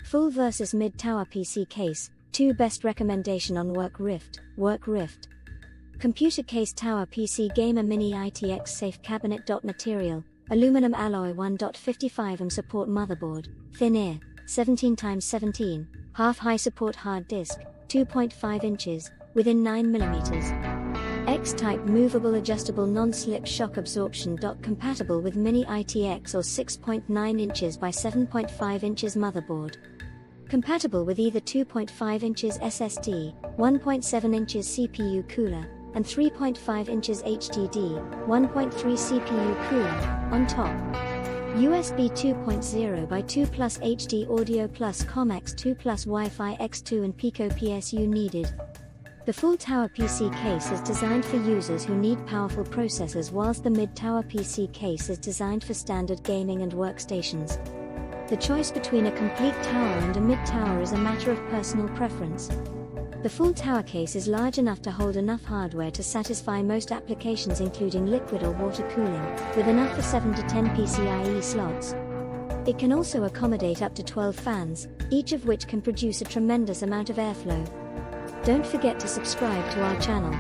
Full versus mid-tower PC case, 2 best recommendation on Workrift. Computer case tower PC gamer mini ITX safe cabinet. Material, aluminum alloy 1.55 support motherboard, thin air, 17x17, half high support hard disk, 2.5 inches, within 9mm. X-type movable adjustable non-slip shock absorption. Compatible with mini ITX or 6.9 inches by 7.5 inches motherboard. Compatible with either 2.5 inches SSD, 1.7 inches CPU cooler, and 3.5 inches HDD, 1.3 CPU cooler, on top. USB 2.0 by 2 plus HD audio plus COM X2 plus Wi-Fi X2 and pccase needed. The full tower PC case is designed for users who need powerful processors, whilst the mid-tower PC case is designed for standard gaming and workstations. The choice between a complete tower and a mid-tower is a matter of personal preference. The full tower case is large enough to hold enough hardware to satisfy most applications, including liquid or water cooling, with enough for 7 to 10 PCIe slots. It can also accommodate up to 12 fans, each of which can produce a tremendous amount of airflow. Don't forget to subscribe to our channel.